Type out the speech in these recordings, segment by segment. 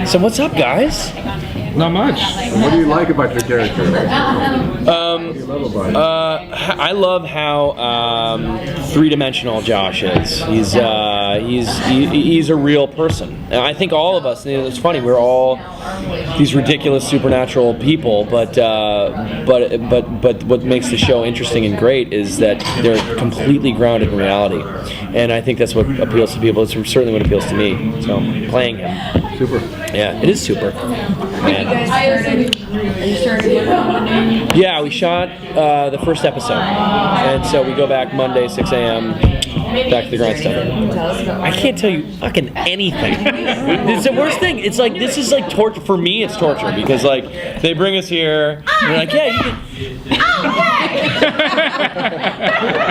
So what's up, guys? Not much. What do you like about your character? What do you love about it? I love how three-dimensional Josh is. He's a real person. And I think all of us. It's funny. We're all these ridiculous supernatural people, but what makes the show interesting and great is that they're completely grounded in reality, and I think that's what appeals to people. It's certainly what appeals to me. So playing him, Super. yeah, it is super. Man. Yeah, we shot the first episode, and so we go back Monday, 6 a.m. back to the grindstone. I can't tell you fucking anything. It's the worst thing. It's like, this is like torture. For me, it's torture because like they bring us here, and they're like, yeah, you can.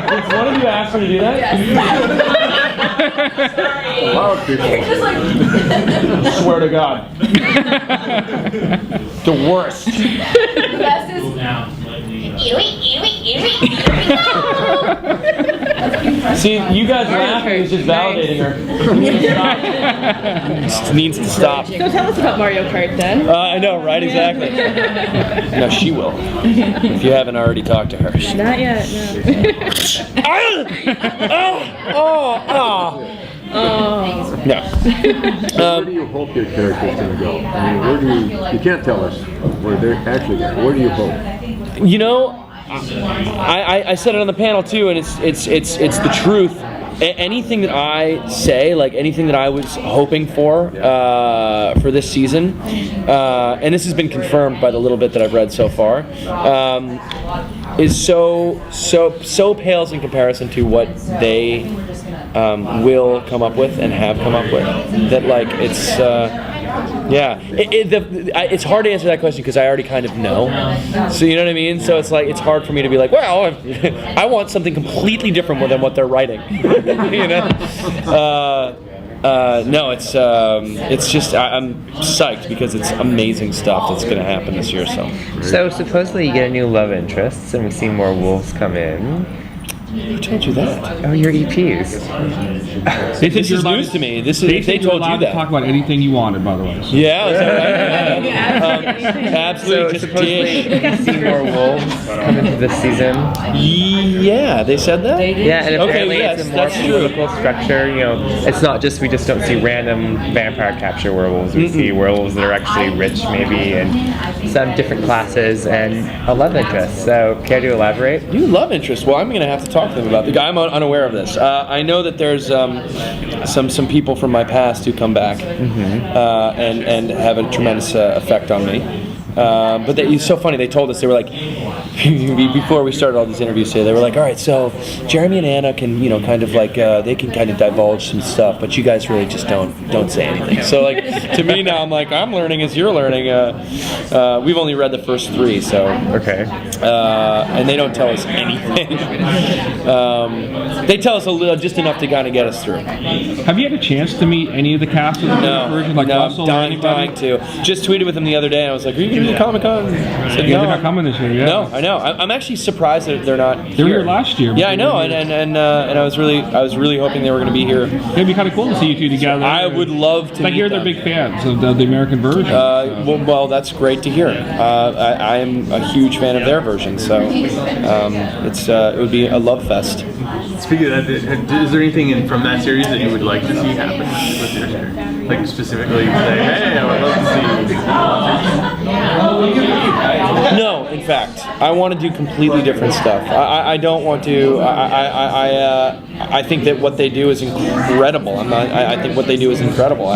Did one of you ask me to do that? Yes. A lot of people. I swear to God. The worst. The best is See, you guys laughing is just validating her. It needs to stop. So tell us about Mario Kart then. I know, right? Exactly. No, she will. If you haven't already talked to her. Not yet, No. Where do you hope your character's going to go? I mean, where do you can't tell us where they're actually going. Where do you hope? You know, I said it on the panel too, and it's the truth. Anything that I say, like anything that I was hoping for this season, and this has been confirmed by the little bit that I've read so far, is so pales in comparison to what they will come up with and have come up with. That like it's. It's hard to answer that question because I already kind of know. So you know what I mean? So it's like it's hard for me to be like, well, I want something completely different than what they're writing. You know? No, it's just I'm psyched because it's amazing stuff that's going to happen this year. So supposedly you get a new love interest, and we see more wolves come in. Who told you that? Oh, your EPs. This is news to me. They told you that. Talk about anything you wanted, by the way. Yeah, is that right? Absolutely, So just dish. supposedly see more wolves come into this season. Yeah, they said that. Yeah, and apparently yes, it's a more that's true. political structure. You know, it's not just we just don't see random vampire capture werewolves. We see werewolves that are actually rich, maybe, and some different classes and a love interest. So, care to elaborate? You love interest. Well, I'm going to have to talk to them about it. I'm unaware of this. I know that there's some people from my past who come back and have a tremendous effect on me. But it's so funny. They told us, they were like, before we started all these interviews today, they were like, all right, so Jeremy and Anna can, kind of like, they can kind of divulge some stuff, but you guys really just don't say anything. So like, to me now, I'm like, I'm learning as you're learning. We've only read the first 3, so. Okay. And they don't tell us anything. They tell us just enough to kind of get us through. Have you had a chance to meet any of the cast of the version, like Russell I'm dying to. Just tweeted with him the other day, and I was like, are you going to be at Comic-Con? Said, Yeah, they're not coming this year. Yeah. No, I know. I'm actually surprised that they're not here. They were here last year. Yeah, I know, and I was really hoping they were going to be here. It'd be kind of cool to see you two together. I would love to. I hear they're big fans of the American version. Well, that's great to hear. I am a huge fan of their version, so it would be a love fest. Speaking of that, is there anything from that series that you would like to see happen with your series? Like specifically say, hey, I would love to see. No, in fact, I want to do completely different stuff. I don't want to. I think that what they do is incredible. I think what they do is incredible.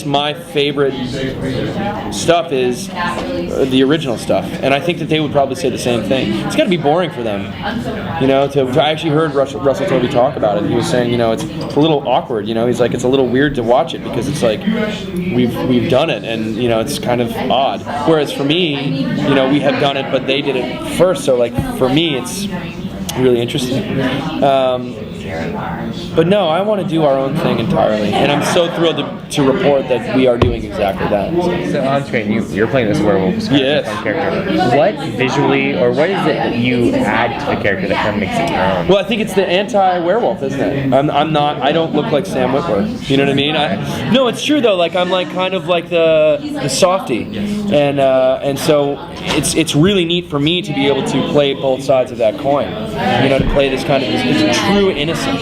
My favorite stuff is the original stuff, and I think that they would probably say the same thing. It's got to be boring for them, I actually heard Russell Tovey talk about it. He was saying, it's a little awkward. He's like, it's a little weird to watch it because it's like we've done it, and it's kind of odd. Whereas for me, we have done it, but they did it first. So like for me, it's really interesting. But no, I want to do our own thing entirely, and I'm so thrilled to report that we are doing exactly that. So on screen, you're playing this werewolf Yes. character. What visually, or what is it that you add to the character that kind of makes it your own? Well, I think it's the anti-werewolf, isn't it? I'm not. I don't look like Sam Witwer. You know what I mean? No, it's true though. Like I'm like kind of like the softy, and so it's really neat for me to be able to play both sides of that coin. You know, to play this kind of this true innocent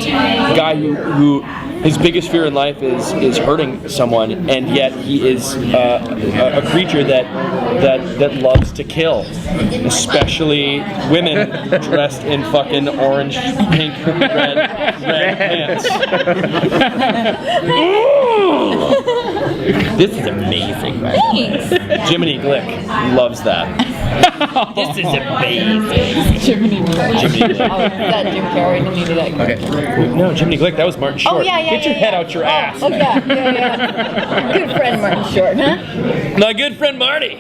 guy who his biggest fear in life is hurting someone, and yet he is a creature that loves to kill, especially women dressed in fucking orange, pink, red pants. This is amazing, man. Thanks. Jiminy Glick loves that. This is amazing. Jiminy Glick. Jiminy Glick. Oh, that Jim Carrey didn't need that. Okay. No, Jiminy Glick, that was Martin Short. Oh yeah. Get your head out your ass. Oh yeah. Good friend Martin Short, huh? My good friend Marty.